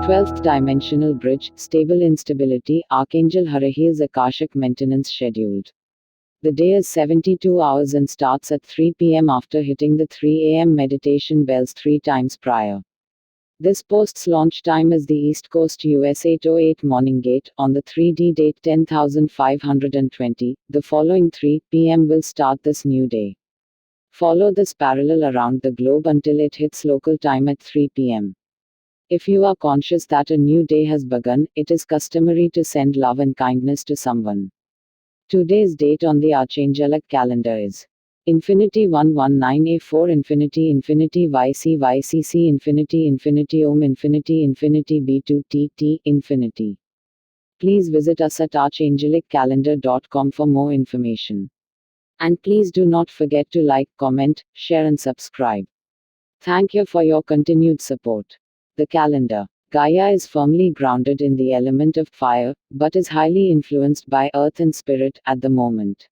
12th dimensional bridge, Stable-Instability, Archangel Harahiel's Akashic maintenance scheduled. The day is 72 hours and starts at 3 p.m. after hitting the 3 a.m. meditation bells 3 times prior. This post's launch time is the East Coast US 8:08 morning gate. On the 3D date 10,520, the following 3 p.m. will start this new day. Follow this parallel around the globe until it hits local time at 3 p.m. If you are conscious that a new day has begun, it is customary to send love and kindness to someone. Today's date on the Archangelic calendar is Infinity 119A4 Infinity Infinity YCYCC Infinity Infinity Om Infinity Infinity B2TT Infinity. Please visit us at archangeliccalendar.com for more information. And please do not forget to like, comment, share and subscribe. Thank you for your continued support. The calendar. Gaia is firmly grounded in the element of fire, but is highly influenced by earth and spirit at the moment.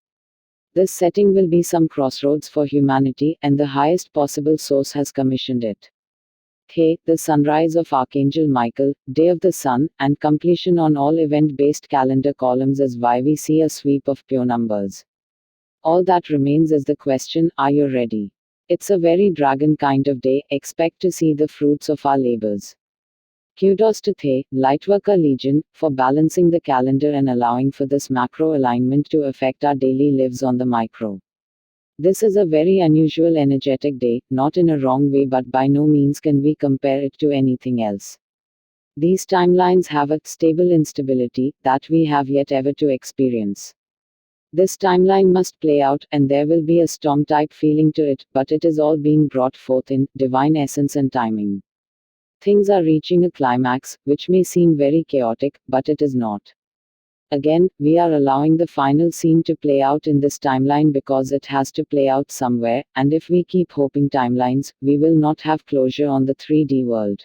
This setting will be some crossroads for humanity, and the highest possible source has commissioned it. Hey, the sunrise of Archangel Michael, day of the sun, and completion on all event-based calendar columns is why we see a sweep of pure numbers. All that remains is the question, are you ready? It's a very dragon kind of day, expect to see the fruits of our labors. Kudos to The Lightworker Legion for balancing the calendar and allowing for this macro alignment to affect our daily lives on the micro. This is a very unusual energetic day, not in a wrong way, but by no means can we compare it to anything else. These timelines have a stable instability that we have yet ever to experience. This timeline must play out, and there will be a storm-type feeling to it, but it is all being brought forth in divine essence and timing. Things are reaching a climax, which may seem very chaotic, but it is not. Again, we are allowing the final scene to play out in this timeline because it has to play out somewhere, and if we keep hoping timelines, we will not have closure on the 3D world.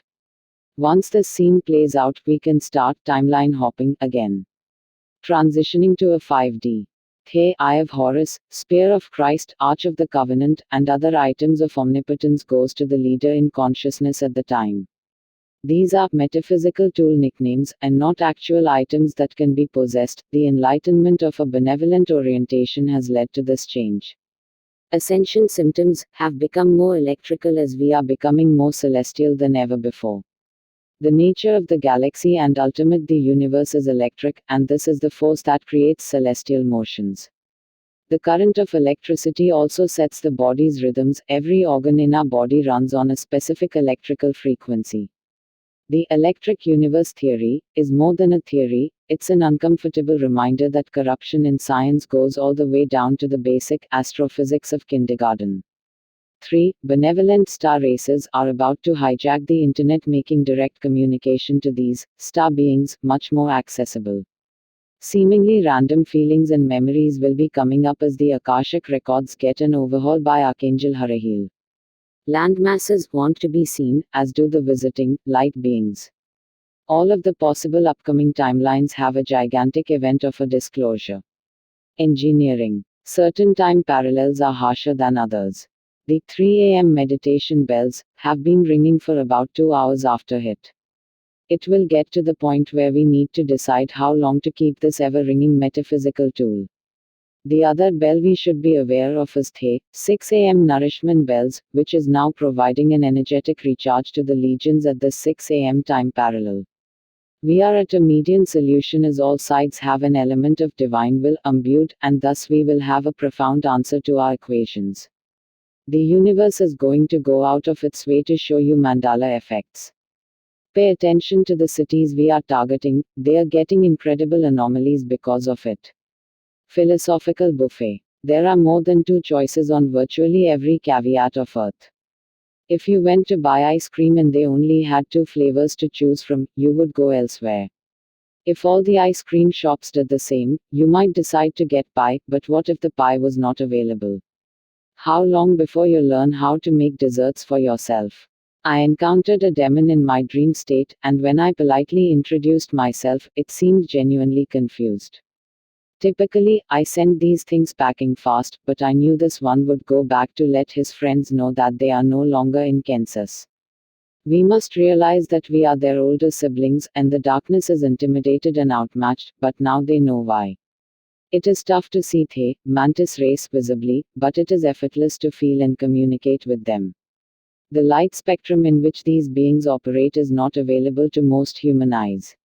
Once this scene plays out, we can start timeline hopping again. Transitioning to a 5D. Hey, Eye of Horus, Spear of Christ, Arch of the Covenant, and other items of omnipotence goes to the leader in consciousness at the time. These are metaphysical tool nicknames, and not actual items that can be possessed. The enlightenment of a benevolent orientation has led to this change. Ascension symptoms have become more electrical as we are becoming more celestial than ever before. The nature of the galaxy and ultimate the universe is electric, and this is the force that creates celestial motions. The current of electricity also sets the body's rhythms. Every organ in our body runs on a specific electrical frequency. The electric universe theory is more than a theory, it's an uncomfortable reminder that corruption in science goes all the way down to the basic astrophysics of kindergarten. 3. Benevolent star races are about to hijack the internet, making direct communication to these star beings much more accessible. Seemingly random feelings and memories will be coming up as the Akashic records get an overhaul by Archangel Harahiel. Landmasses want to be seen, as do the visiting light beings. All of the possible upcoming timelines have a gigantic event of a disclosure. Engineering. Certain time parallels are harsher than others. The 3 a.m. meditation bells have been ringing for about 2 hours after hit. It will get to the point where we need to decide how long to keep this ever-ringing metaphysical tool. The other bell we should be aware of is The 6 a.m. nourishment bells, which is now providing an energetic recharge to the legions at the 6 a.m. time parallel. We are at a median solution as all sides have an element of divine will imbued, and thus we will have a profound answer to our equations. The universe is going to go out of its way to show you mandala effects. Pay attention to the cities we are targeting, they are getting incredible anomalies because of it. Philosophical buffet. There are more than 2 choices on virtually every caveat of Earth. If you went to buy ice cream and they only had 2 flavors to choose from, you would go elsewhere. If all the ice cream shops did the same, you might decide to get pie, but what if the pie was not available? How long before you learn how to make desserts for yourself? I encountered a demon in my dream state, and when I politely introduced myself, it seemed genuinely confused. Typically, I send these things packing fast, but I knew this one would go back to let his friends know that they are no longer in Kansas. We must realize that we are their older siblings, and the darkness is intimidated and outmatched, but now they know why. It is tough to see the mantis race visibly, but it is effortless to feel and communicate with them. The light spectrum in which these beings operate is not available to most human eyes.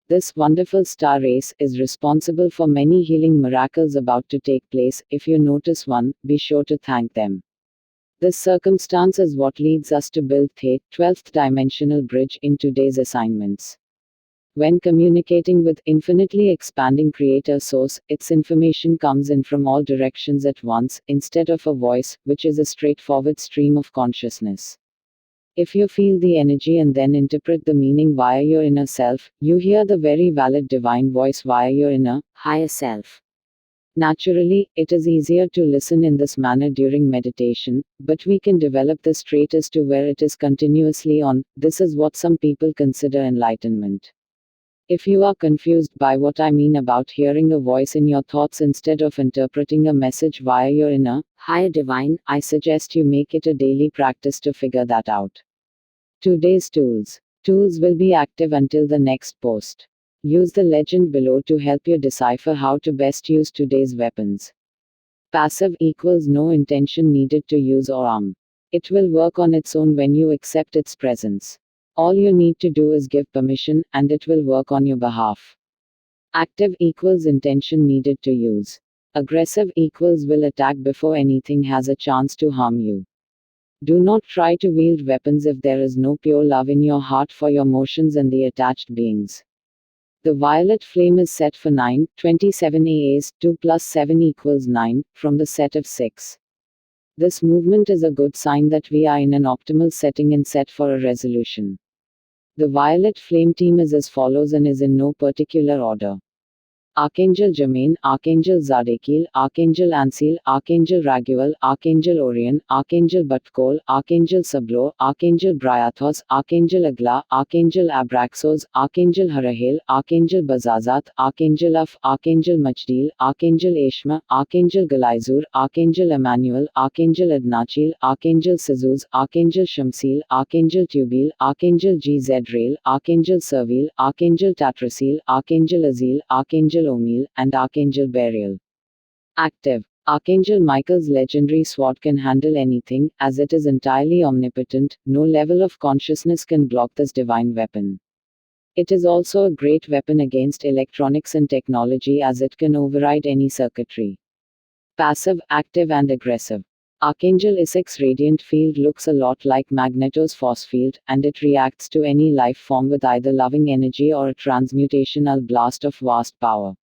This wonderful star race is responsible for many healing miracles about to take place. If you notice one, be sure to thank them. This circumstance is what leads us to build the 12th dimensional bridge in today's assignments. When communicating with infinitely expanding Creator Source, its information comes in from all directions at once, instead of a voice, which is a straightforward stream of consciousness. If you feel the energy and then interpret the meaning via your inner self, you hear the very valid divine voice via your inner, higher self. Naturally, it is easier to listen in this manner during meditation, but we can develop this trait as to where it is continuously on. This is what some people consider enlightenment. If you are confused by what I mean about hearing a voice in your thoughts instead of interpreting a message via your inner, higher divine, I suggest you make it a daily practice to figure that out. Today's tools. Tools will be active until the next post. Use the legend below to help you decipher how to best use today's weapons. Passive equals no intention needed to use or arm. It will work on its own when you accept its presence. All you need to do is give permission, and it will work on your behalf. Active equals intention needed to use. Aggressive equals will attack before anything has a chance to harm you. Do not try to wield weapons if there is no pure love in your heart for your motions and the attached beings. The violet flame is set for 9/27 AAs, 2 plus 7 equals 9, from the set of 6. This movement is a good sign that we are in an optimal setting and set for a resolution. The violet flame team is as follows and is in no particular order. Archangel Jermaine, Archangel Zadkiel, Archangel Ansiel, Archangel Raguel, Archangel Orion, Archangel Batkol, Archangel Sablo, Archangel Bryathos, Archangel Agla, Archangel Abraxos, Archangel Harahiel, Archangel Bazazat, Archangel Af, Archangel Machdil, Archangel Eshma, Archangel Galaizur, Archangel Emmanuel, Archangel Adnachil, Archangel Sazuz, Archangel Shamsil, Archangel Tubil, Archangel Gzrael, Archangel Servil, Archangel Tatrasil, Archangel Azil, Archangel Omil, and Archangel Burial. Active. Archangel Michael's legendary sword can handle anything, as it is entirely omnipotent. No level of consciousness can block this divine weapon. It is also a great weapon against electronics and technology, as it can override any circuitry. Passive, active, and aggressive. Archangel Isaac's radiant field looks a lot like Magneto's force field, and it reacts to any life form with either loving energy or a transmutational blast of vast power.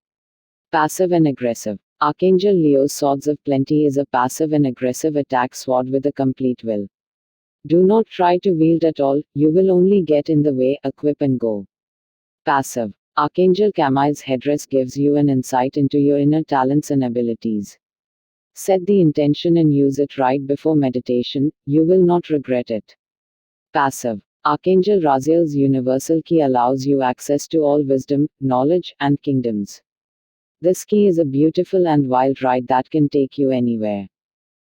Passive and aggressive. Archangel Leo's Swords of Plenty is a passive and aggressive attack sword with a complete will. Do not try to wield at all, you will only get in the way. Equip and go. Passive. Archangel Camille's headdress gives you an insight into your inner talents and abilities. Set the intention and use it right before meditation, you will not regret it. Passive. Archangel Raziel's universal key allows you access to all wisdom, knowledge, and kingdoms. This key is a beautiful and wild ride that can take you anywhere.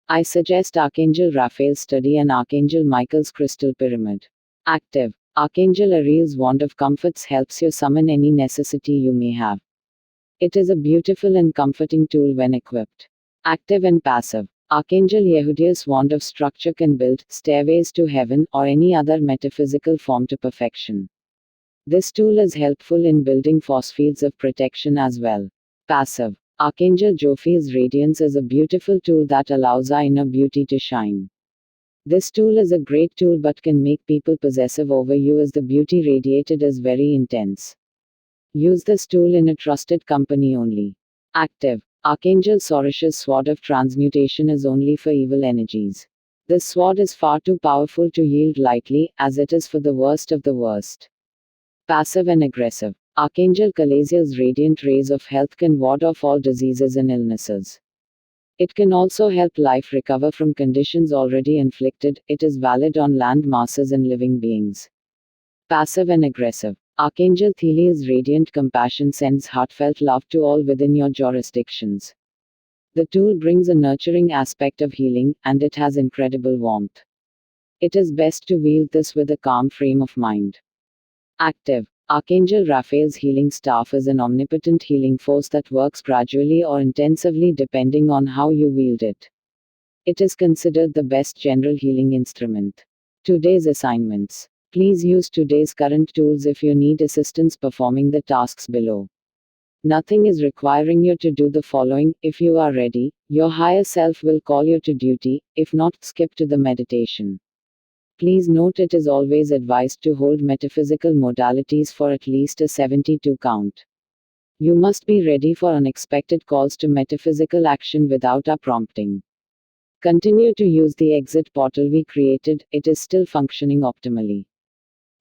I suggest Archangel Raphael's study and Archangel Michael's crystal pyramid. Active. Archangel Ariel's wand of comforts helps you summon any necessity you may have. It is a beautiful and comforting tool when equipped. Active and passive. Archangel Yehudiel's wand of structure can build stairways to heaven or any other metaphysical form to perfection. This tool is helpful in building force fields of protection as well. Passive. Archangel Jophiel's radiance is a beautiful tool that allows our inner beauty to shine. This tool is a great tool but can make people possessive over you as the beauty radiated is very intense. Use this tool in a trusted company only. Active. Archangel Sorish's sword of transmutation is only for evil energies. This sword is far too powerful to yield lightly, as it is for the worst of the worst. Passive and aggressive. Archangel Kalaziel's radiant rays of health can ward off all diseases and illnesses. It can also help life recover from conditions already inflicted. It is valid on land masses and living beings. Passive and aggressive. Archangel Theliel's radiant compassion sends heartfelt love to all within your jurisdictions. The tool brings a nurturing aspect of healing, and it has incredible warmth. It is best to wield this with a calm frame of mind. Active. Archangel Raphael's healing staff is an omnipotent healing force that works gradually or intensively depending on how you wield it. It is considered the best general healing instrument. Today's assignments. Please use today's current tools if you need assistance performing the tasks below. Nothing is requiring you to do the following. If you are ready, your higher self will call you to duty. If not, skip to the meditation. Please note it is always advised to hold metaphysical modalities for at least a 72 count. You must be ready for unexpected calls to metaphysical action without our prompting. Continue to use the exit portal we created, it is still functioning optimally.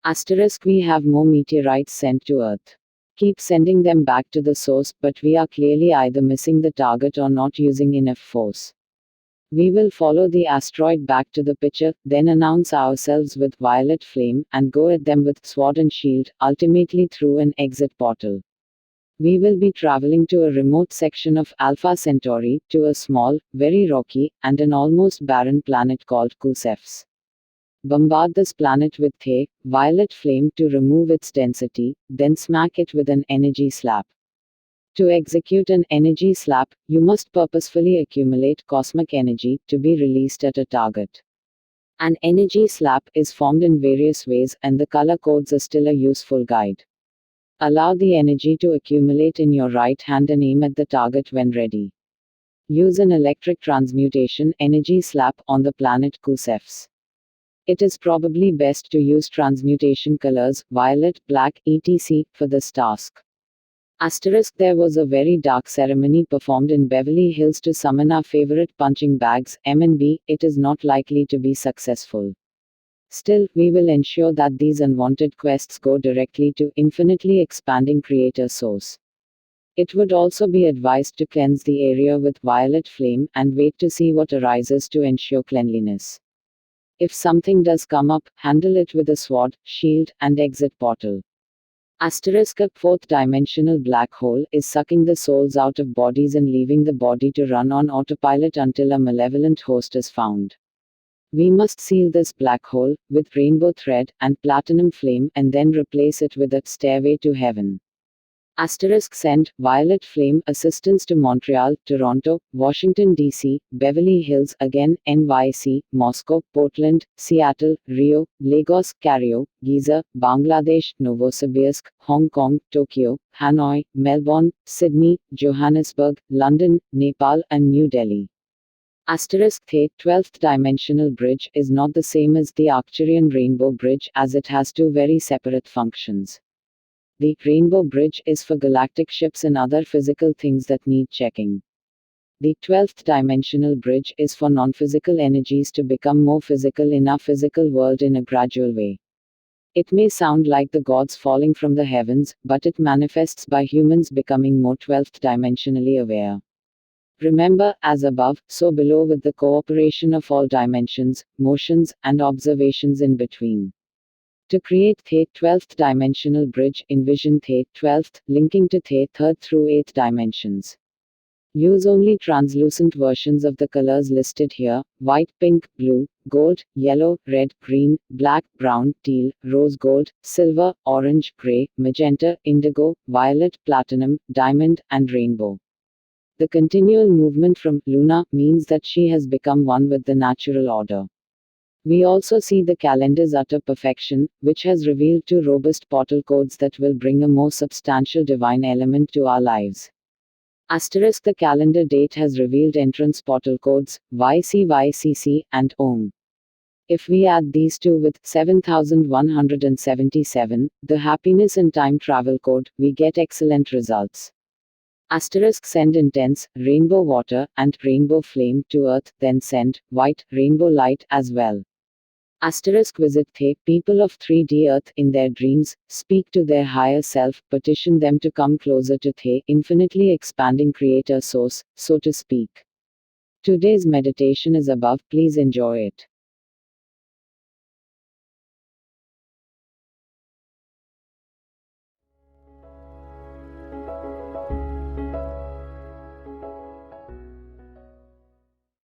Asterisk, we have more meteorites sent to Earth. Keep sending them back to the source, but we are clearly either missing the target or not using enough force. We will follow the asteroid back to the picture, then announce ourselves with violet flame, and go at them with sword and shield, ultimately through an exit portal. We will be traveling to a remote section of Alpha Centauri, to a small, very rocky, and an almost barren planet called Kusefs. Bombard this planet with the violet flame to remove its density, then smack it with an energy slap. To execute an energy slap, you must purposefully accumulate cosmic energy to be released at a target. An energy slap is formed in various ways, and the color codes are still a useful guide. Allow the energy to accumulate in your right hand and aim at the target when ready. Use an electric transmutation energy slap on the planet Kusefs. It is probably best to use transmutation colors, violet, black, etc., for this task. Asterisk, there was a very dark ceremony performed in Beverly Hills to summon our favorite punching bags, M&B. It is not likely to be successful. Still, we will ensure that these unwanted quests go directly to infinitely expanding creator source. It would also be advised to cleanse the area with violet flame, and wait to see what arises to ensure cleanliness. If something does come up, handle it with a sword, shield, and exit portal. Asterisk, a fourth dimensional black hole is sucking the souls out of bodies and leaving the body to run on autopilot until a malevolent host is found. We must seal this black hole with rainbow thread and platinum flame, and then replace it with a stairway to heaven. Asterisk, send violet flame assistance to Montreal, Toronto, Washington D.C., Beverly Hills again, NYC, Moscow, Portland, Seattle, Rio, Lagos, Cairo, Giza, Bangladesh, Novosibirsk, Hong Kong, Tokyo, Hanoi, Melbourne, Sydney, Johannesburg, London, Nepal, and New Delhi. Asterisk, the 12th dimensional bridge is not the same as the Arcturian rainbow bridge, as it has two very separate functions. The rainbow bridge is for galactic ships and other physical things that need checking. The 12th dimensional bridge is for non-physical energies to become more physical in our physical world in a gradual way. It may sound like the gods falling from the heavens, but it manifests by humans becoming more 12th dimensionally aware. Remember, as above, so below, with the cooperation of all dimensions, motions, and observations in between. To create the 12th dimensional bridge, envision the 12th, linking to the 3rd through 8th dimensions. Use only translucent versions of the colors listed here: white, pink, blue, gold, yellow, red, green, black, brown, teal, rose gold, silver, orange, gray, magenta, indigo, violet, platinum, diamond, and rainbow. The continual movement from Luna means that she has become one with the natural order. We also see the calendar's utter perfection, which has revealed two robust portal codes that will bring a more substantial divine element to our lives. Asterisk, the calendar date has revealed entrance portal codes, YCYCC, and OM. If we add these two with 7177, the happiness and time travel code, we get excellent results. Asterisk, send intense, rainbow water, and rainbow flame to Earth, then send white, rainbow light as well. Asterisk, visit the people of 3D Earth in their dreams, speak to their higher self, petition them to come closer to the infinitely expanding creator source, so to speak. Today's meditation is above, please enjoy it.